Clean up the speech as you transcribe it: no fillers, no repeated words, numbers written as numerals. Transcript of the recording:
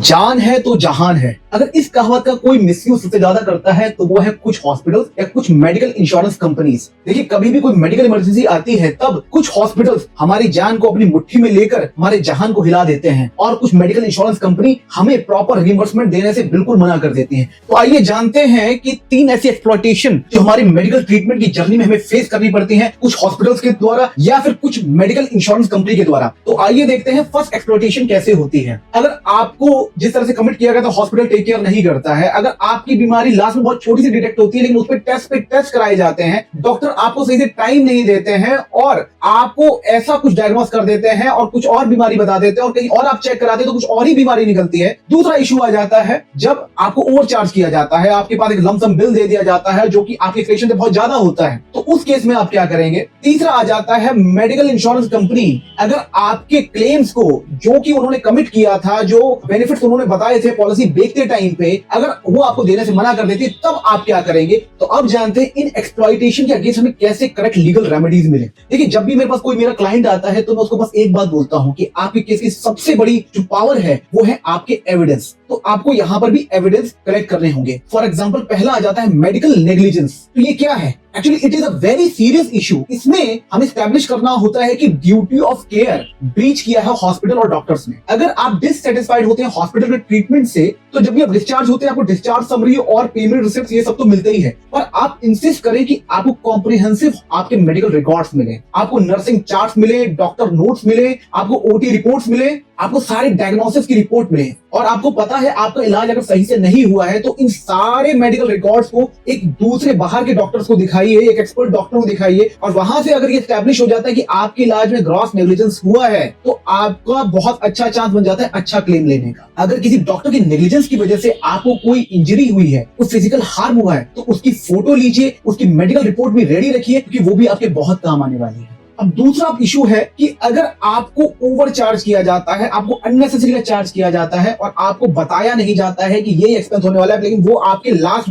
जान है तो जहान है। अगर इस कहावत का कोई मिसयूज सबसे ज्यादा करता है तो वो है कुछ हॉस्पिटल्स या कुछ मेडिकल इंश्योरेंस कंपनीज। देखिए, कभी भी कोई मेडिकल इमरजेंसी आती है तब कुछ हॉस्पिटल्स हमारी जान को अपनी मुट्ठी में लेकर हमारे जहान को हिला देते हैं और कुछ मेडिकल इंश्योरेंस कंपनी हमें प्रॉपर रिइंबर्समेंट देने से बिल्कुल मना कर देती है। तो आइए जानते हैं कि 3 ऐसी एक्सप्लॉयटेशन जो हमारी मेडिकल ट्रीटमेंट की जर्नी में हमें फेस करनी पड़ती है कुछ हॉस्पिटल्स के द्वारा या फिर कुछ मेडिकल इंश्योरेंस कंपनी के द्वारा। तो आइए देखते हैं फर्स्ट एक्सप्लॉयटेशन कैसे होती है। अगर आपको जिस तरह से कमिट किया गया तो हॉस्पिटल टेक केयर नहीं करता है, अगर आपकी बीमारी लास्ट में बहुत छोटी सी डिटेक्ट होती है लेकिन उस पे टेस्ट कराए जाते हैं, डॉक्टर आपको सही से टाइम नहीं देते हैं और आपको ऐसा कुछ डायग्नोस कर देते हैं और कुछ और बीमारी बता देते हैं और कहीं और आप चेक कराते तो कुछ और ही बीमारी निकलती है। दूसरा इशू आ जाता है जब आपको ओवरचार्ज किया जाता है, आपके पास एक लमसम बिल दे दिया जाता है जो कि आपके एक्सपेक्टेशन से बहुत ज्यादा होता है, तो उस केस में आप क्या करेंगे। तीसरा आ जाता है मेडिकल इंश्योरेंस कंपनी अगर आपके क्लेम्स को जो कि उन्होंने कमिट किया था, जो बेनिफिट्स उन्होंने बताए थे पॉलिसी बेचते टाइम पे, अगर वो आपको देने से मना कर देती है तब आप क्या करेंगे। तो अब जानते हैं इन एक्सप्लॉयटेशन के अगेंस्ट हमें कैसे करेक्ट लीगल रेमेडीज मिले। देखिए, जब भी मेरे पास कोई मेरा क्लाइंट आता है तो मैं उसको बस एक बात बोलता हूं कि आपके केस की सबसे बड़ी जो पावर है वो है आपके एविडेंस। तो आपको यहां पर भी एविडेंस कलेक्ट करने होंगे। फॉर एग्जांपल, पहला आ जाता है मेडिकल नेग्लिजेंस। तो ये क्या है? Actually it is a very serious issue. इसमें हमें स्टैब्लिश करना होता है कि ड्यूटी ऑफ केयर ब्रीच किया है हॉस्पिटल और डॉक्टर्स ने। अगर आप डिससेटिस्फाइड होते हैं हॉस्पिटल के ट्रीटमेंट से तो जब भी आप डिस्चार्ज होते हैं आपको डिस्चार्ज समरी और पेमेंट रिसिप्ट ये सब तो मिलते ही है, पर आप इंसिस्ट करें कि आपको कॉम्प्रिहेंसिव आपके मेडिकल रिकॉर्ड्स मिले, आपको नर्सिंग चार्ट्स मिले, डॉक्टर नोट्स मिले, आपको ओटी रिपोर्ट्स मिले, आपको सारे डायग्नोसिस की रिपोर्ट मिले और आपको पता है आपका इलाज अगर सही से नहीं हुआ है तो इन सारे मेडिकल रिकॉर्ड्स को एक दूसरे बाहर के डॉक्टर्स को दिखाइए, एक एक्सपर्ट डॉक्टर को दिखाइए और वहां से अगर ये एस्टैब्लिश हो जाता है कि आपके इलाज में ग्रॉस नेग्लिजेंस हुआ है तो आपका बहुत अच्छा चांस बन जाता है अच्छा क्लेम लेने का। अगर किसी डॉक्टर की नेग्लिजेंस की वजह से आपको कोई इंजरी हुई है, कोई फिजिकल हार्म हुआ है, तो उसकी फोटो लीजिए, उसकी मेडिकल रिपोर्ट भी रेडी रखिए क्योंकि वो भी आपके बहुत काम आने वाली है। अब दूसरा इशू है कि अगर आपको ओवर चार्ज किया जाता है, आपको अननेसेसरी चार्ज किया जाता है और आपको बताया नहीं जाता है कि ये एक्सपेंस होने वाला है, लेकिन वो आपके लास्ट